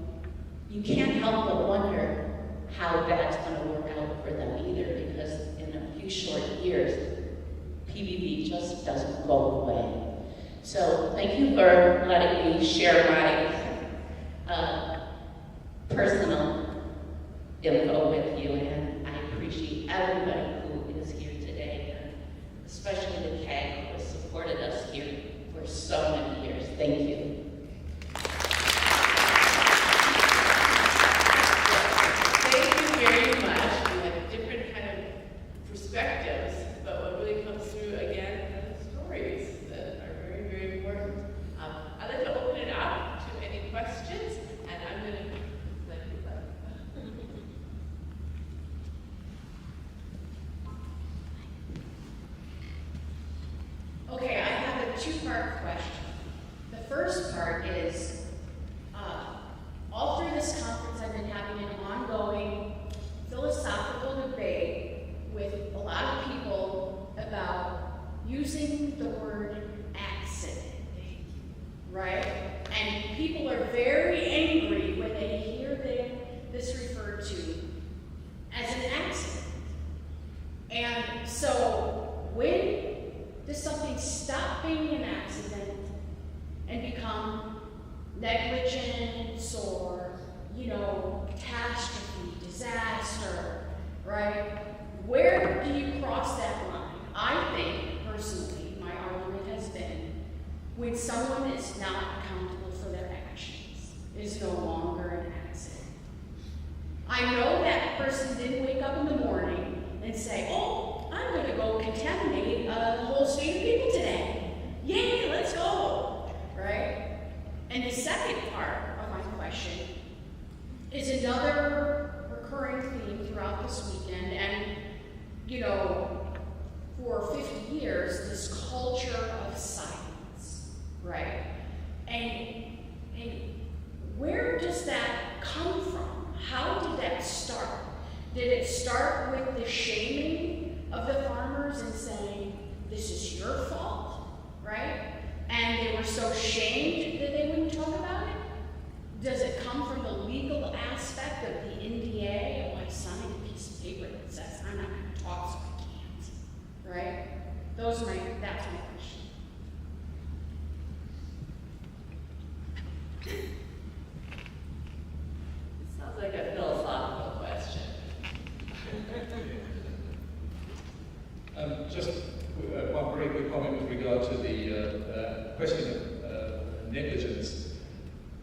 you can't help but wonder how that's going to work out for them either, because in a few short years, PBB just doesn't go away. So thank you for letting me share my personal info with you, and I appreciate everybody who is here today, and especially the CAG who has supported us here for so many years. Thank you. Thank you very much. We have different kind of perspectives, but what really comes through again are the stories that are very, very important. a two-part question. The first part is, all through this conference, I've been having an ongoing philosophical debate with a lot of people about using the word accident, right? And people are very angry when they hear this referred to as an accident. And so when does something stop being an accident and become negligence or, catastrophe, disaster, right? Where do you cross that line? I think, personally, my argument has been, when someone is not accountable for their actions, is no longer an accident. I know that person didn't wake up in the morning and say, oh, I'm going to go contaminate a whole state of people today. Yay, let's go, right? And the second part of my question is another recurring theme throughout this weekend, and, for 50 years, this culture of silence, right? And where does that come from? How did that start? Did it start with the shaming of the farmers and saying, this is your fault, right? And they were so shamed that they wouldn't talk about it? Does it come from the legal aspect of the NDA? Oh, I signed a piece of paper that says I'm not going to talk, so I can't, right? That's my question. It sounds like a philosophical question. Just one very quick comment with regard to the question of negligence.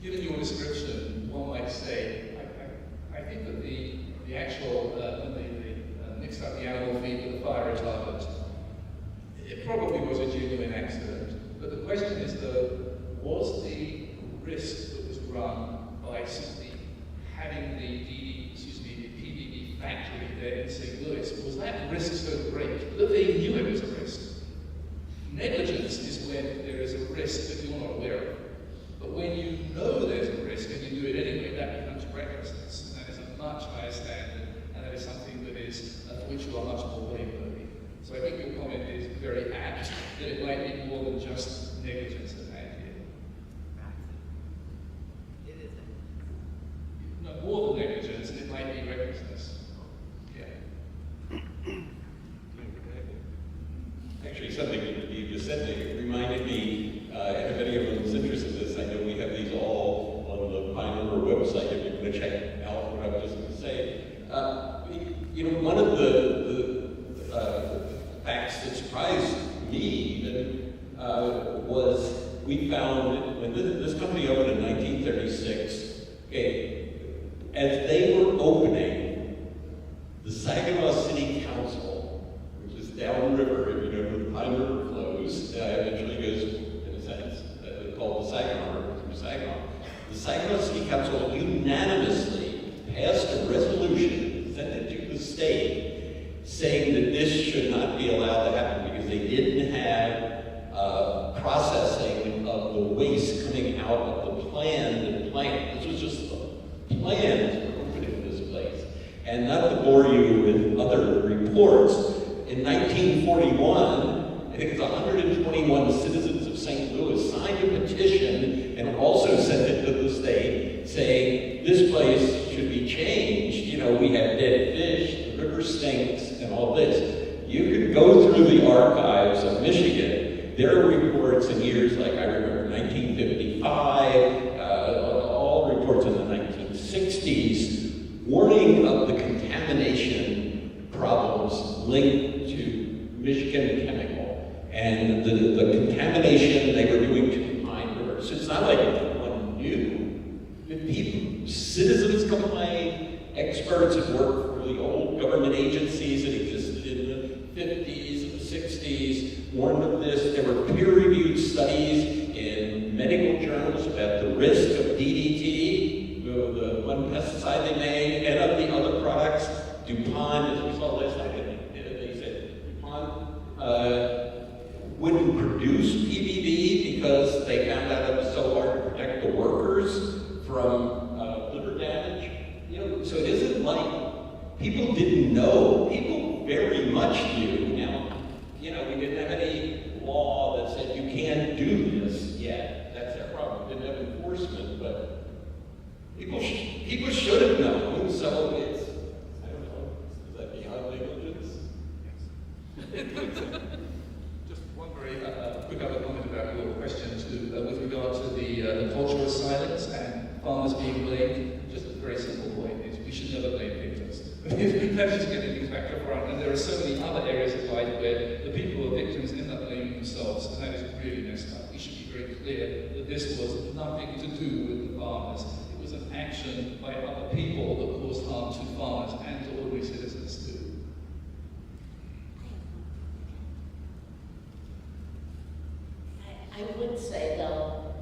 Given your description, one might say, I think that the actual, when they mixed up the animal feed with the fire retardant, it probably was a genuine accident. But the question is, though, was the risk that was run by simply having the PBB factory there in St. Louis, was that risk so great that they knew it was a risk? Negligence is when there is a risk that you're not aware of. But when you know there's a risk and you do it anyway, that becomes recklessness. And that is a much higher standard, and that is something that is, for which you are much more blameworthy. So I think your comment is very apt, that it might be more than just negligence at hand here. It is. No, more than negligence, and it might be recklessness. Yeah. Actually, something that you just said there reminded me, and if any of them is interested in this, I know we have these all on the Pine River website if you're going to check out what I was just going to say. One of the facts that surprised me even was we found when this company opened in 1936, okay, as they were opening, the Saginaw City Council, which is downriver, if you know where the Pine River flows, eventually goes, in a sense, called the Saginaw River through Saginaw. The Saginaw City Council unanimously passed a resolution, sent it to the state, saying that this should not be allowed to happen because they didn't have processing of the waste coming out of the planned plant. This was just the plan for opening this place. And not to bore you with other reports, in 1941, I think it's 121 citizens of St. Louis signed a petition and also sent it to the state saying this place should be changed. We have dead fish, the river stinks, and all this. You could go through the archives of Michigan. There are reports in years like, I remember, 1955, all reports in the 1960s, warning of the contamination problems linked to Michigan Chemical and the contamination they were doing to the Pine River. So it's not like anyone knew. People, citizens complained, experts had worked for the old government agencies that existed in the 50s and the 60s, warned of this. There were peer-reviewed studies in medical journals about the risk of DDT, the one pesticide they made, and of the other products. DuPont, as we saw last night, they said DuPont wouldn't produce PBB because they found out it was so hard to protect the workers from liver damage. You know, so it isn't like people didn't know. People very much knew. Now, you know, we didn't have any law that said you can't do this yet. That's our problem. We didn't have enforcement, but people should have known. So it's, I don't know, is that beyond negligence? Just one very quick other comment about your question with regard to the culture of silence and farmers being blamed. Just a very simple point is we should never blame victims. That's just getting things back up around. And there are so many other areas of life where the people who are victims end up blaming themselves, and that is really messed up. We should be very clear that this was nothing to do with the farmers. It was an action by other people that caused harm to farmers and to ordinary citizens too. I would say though,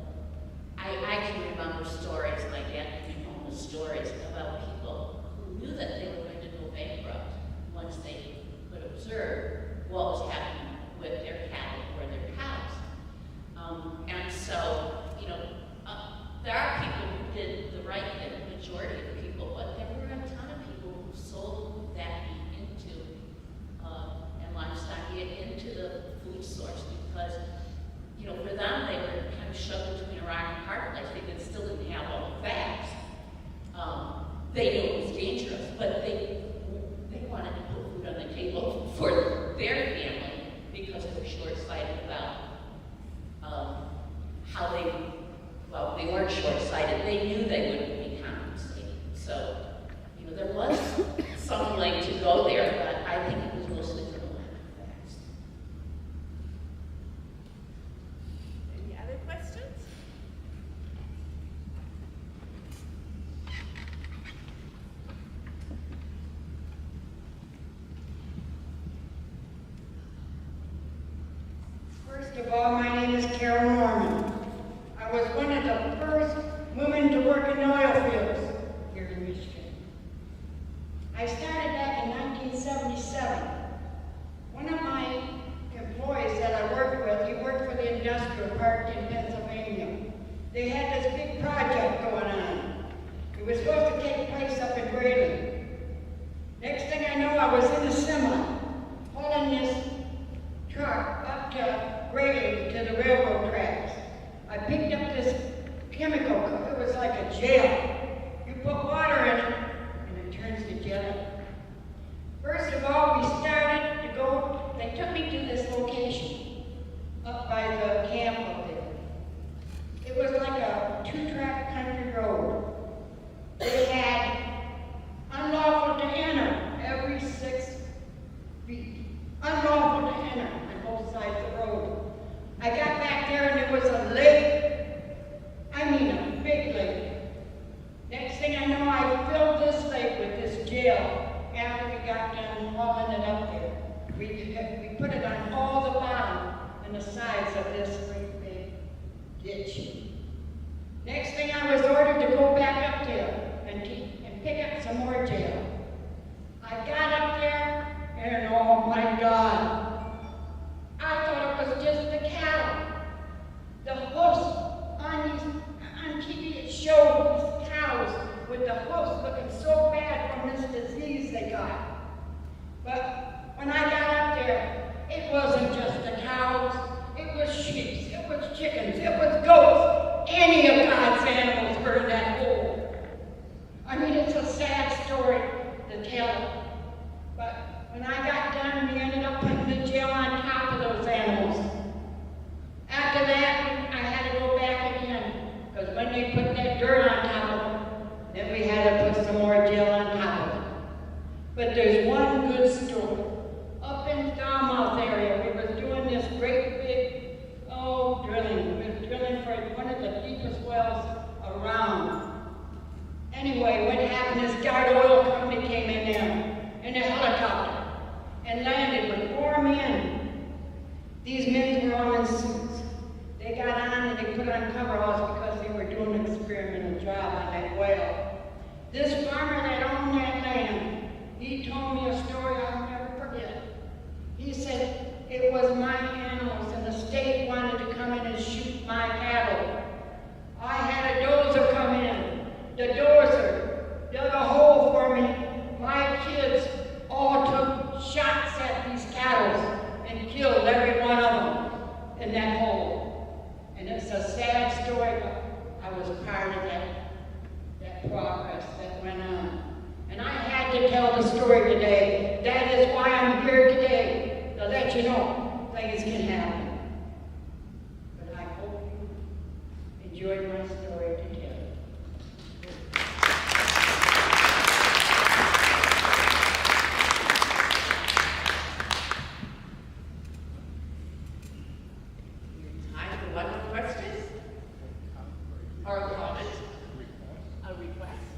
I can remember stories, my dad came home with stories about people who knew that they were going to go bankrupt once they could observe what was happening with their cattle or their cows. And so, you know, there are people who did the right thing, the majority of people, but there were a ton of people who sold that meat into, and livestock into the food source because, you know, for them, they were kind of shoved between a rock and a hard place. They still didn't have all the facts. They knew it was dangerous, but they wanted to put food on the table for their family because they were short-sighted about how they weren't short-sighted. They knew they wouldn't be compensated. So, you know, there was some way to go there, but I think it was mostly for the lack of facts. Any other questions? First of all, my name is Carol Norman. I was one of the first women to work in the oil fields here in Michigan. I started back in 1977. One of my employees that I worked with, he worked for the industrial park in Pennsylvania. They had this big project going on. It was supposed to take place up in Grayling. Next thing I know, I was in a semi, hauling this truck up to Grayling to the railroad tracks. I picked up this chemical, it was like a gel. You put water in it, and it turns to jelly. First of all, we started to go, they took me to this location, up by the camp up there. It was like a 2-track country road. They had unlawful to enter every 6 feet. Unlawful to enter on both sides of the road. I got back there and there was a lake. I mean a big lake. Next thing I know, I filled this lake with this gel after we got done hauling it up there. We put it on all the bottom and the sides of this great big ditch. Next thing I was ordered to go back up there and pick up some more gel. I got up there and oh my God, I thought it was just the cattle. The hoofs on TV, it showed these cows with the hoofs looking so bad from this disease they got. But when I got up there, it wasn't just the cows, it was sheep, it was chickens, it was goats. Any of God's animals were in that hole. I mean, it's a sad story to tell. But when I got done, we ended up putting the gel on top of those animals. After that, I had to go back again, because when they put that dirt on top of them, then we had to put some more gel on top of it. But there's one good story. Up in Falmouth area, we were doing this great big, drilling. We were drilling for one of the deepest wells around. Anyway, what happened is Guard Oil Company came in there in a helicopter and landed with 4 men. These men were all in suits. They got on and they put on coveralls because they were doing an experimental job on that well. This farmer that owned that land, he told me a story I'll never forget. He said, it was my animals and the state wanted to come in and shoot my a sad story, but I was part of that progress that went on. And I had to tell the story today. That is why I'm here today, to let you know things can happen. But I hope you enjoyed my story to tell. Time for one more question? Or a comment? A request?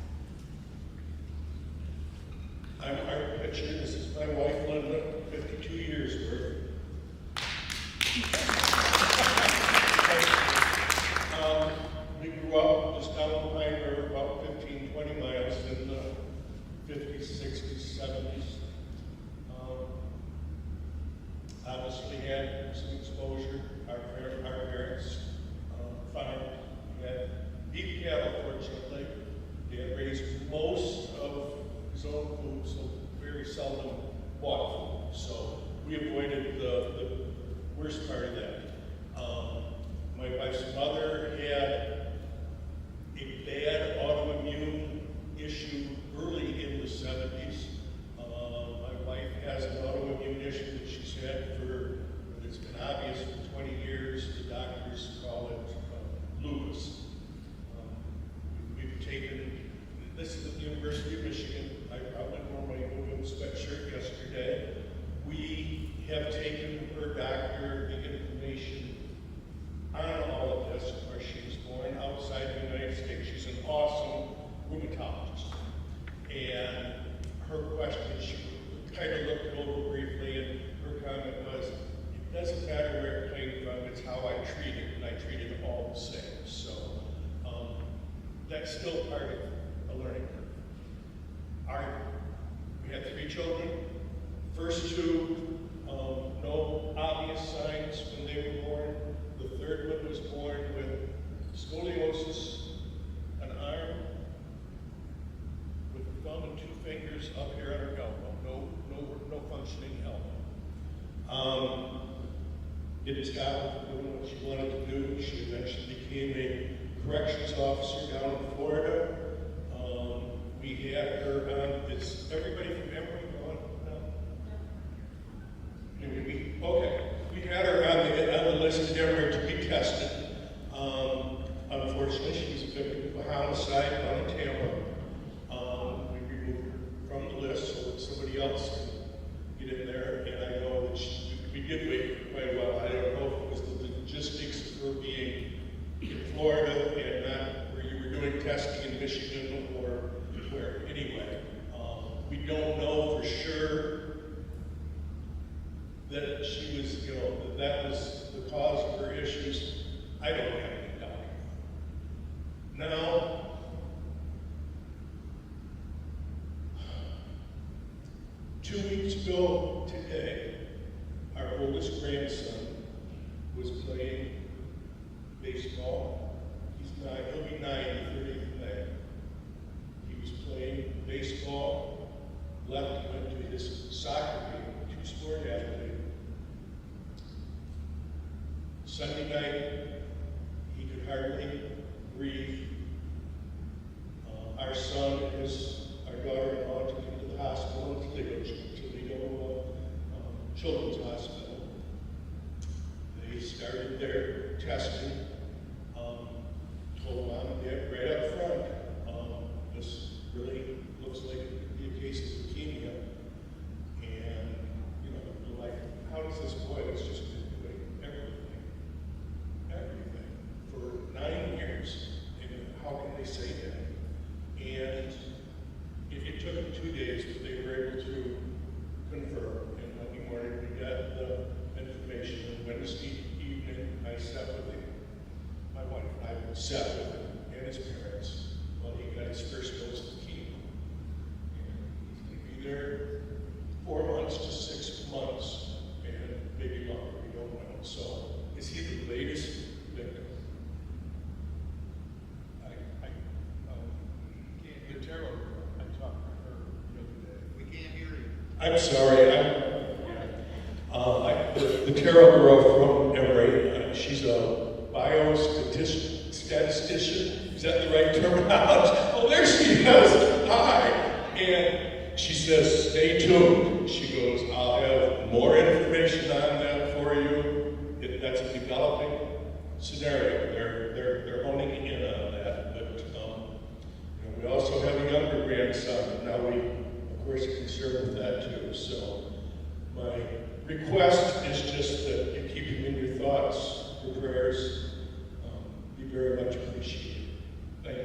I'm Art Pitcher. This is my wife, Linda, 52 years worth. We grew up just down the Pine River, about 15, 20 miles in the 50s, 60s, 70s. Obviously had some exposure. Our parents farmed. We had beef cattle, fortunately. Dad raised most of his own food, so very seldom bought food. So we avoided the worst part of that. My wife's mother had a bad autoimmune issue early in the 70s. My wife has an autoimmune issue that she's had it's been obvious for 20 years. The doctors call it lupus. We've taken, this is at the University of Michigan. I probably wore my open sweatshirt yesterday. We have taken her doctor the information on all of this where she was born outside the United States. She's an awesome rheumatologist. And her question, she kind of looked it over briefly, and her comment was, it doesn't matter where it came from, it's how I treat it, and I treat it all the same. So that's still part of a learning curve. We had 3 children. First 2, no obvious signs when they were born. The third one was born with scoliosis, an arm with a thumb and 2 fingers up here on her elbow. No functioning elbow. Didn't stop doing what she wanted to do. She eventually became a corrections officer down in Florida. We had her on, is everybody from Emory gone now? Anyway, we had her on the list of Emory to be tested. Unfortunately, she was a victim of a homicide down in Tampa. We removed her from the list so that somebody else can get in there, and I know that we did wait for quite a while. I don't know if it was the logistics of her being in Florida and not where you were doing testing in Michigan or where. Anyway, we don't know for sure that she was, that was the cause of her issues. I don't have any doubt. Now, two weeks ago today, our oldest grandson was playing baseball. He'll be 9, the 30th of May. He was playing baseball, left, went to his soccer game, 2-sport athlete. Sunday night, he could hardly breathe. Our son and our daughter-in-law took him to the hospital in Toledo Children's Hospital. They started their testing. Told mom and dad right up front, this really looks like it could be a case of leukemia. And, they're like, how does this boy that's just been doing everything for 9 years, and how can they say that? And it took them 2 days, but they were able to confirm. And Monday morning we got the information. And Wednesday evening I sat with him. My wife and I sat with him and his parents while he got his first dose of chemo. And he's going to be there 4 months to 6 months, and maybe longer, we don't know. So, is he the latest victim? The Terrell girl, I talked to her the other day. We can't hear you. I'm sorry. The Terrell girl from Emory, she's a biostatistician. Is that the right terminology? Oh, there she is. Hi. And she says, stay tuned. She goes, I'll have more information on that for you. That's a developing scenario. They're honing in on that. But we also have a younger grandson. Now we, of course, are concerned with that too. So my request is just that you keep him in your thoughts, your prayers. Be very much appreciated. Thank you.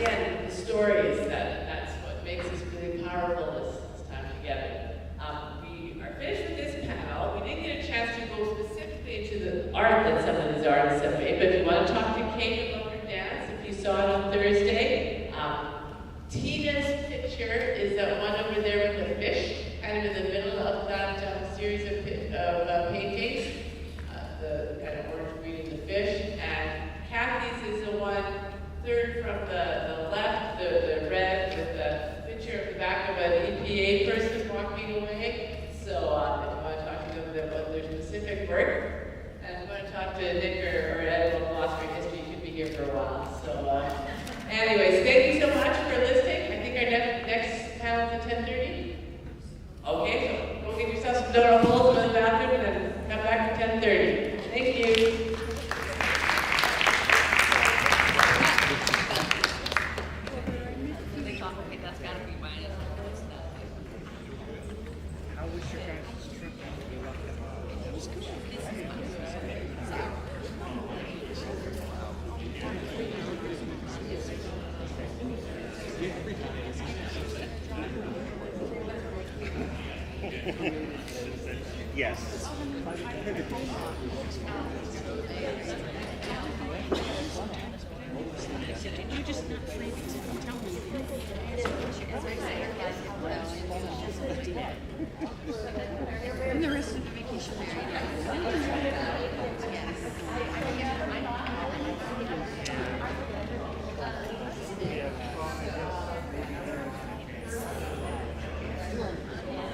Again, the stories, that's what makes us really powerful this time together. We are finished with this panel. We didn't get a chance to go specifically into the art that some of these artists have made, but if you want to talk to Kate about her dance, if you saw it on Thursday, Tina's picture is that one over there with the fish, kind of in the middle of that series of paintings, the kind of orange reading the fish, and Kathy's is the one third from the left, the red with the picture of the back of an EPA person walking away. So if you want to talk to them about their specific work, and if you want to talk to Nick or Ed about philosophy history, you could be here for a while. So anyways, thank you so much for listening. I think our next panel is at 10:30. Okay, so go get yourself some donut holes, go to the bathroom, and then come back at 10:30. Thank you. Yes. You just not free to tell me. And the rest of the vacation.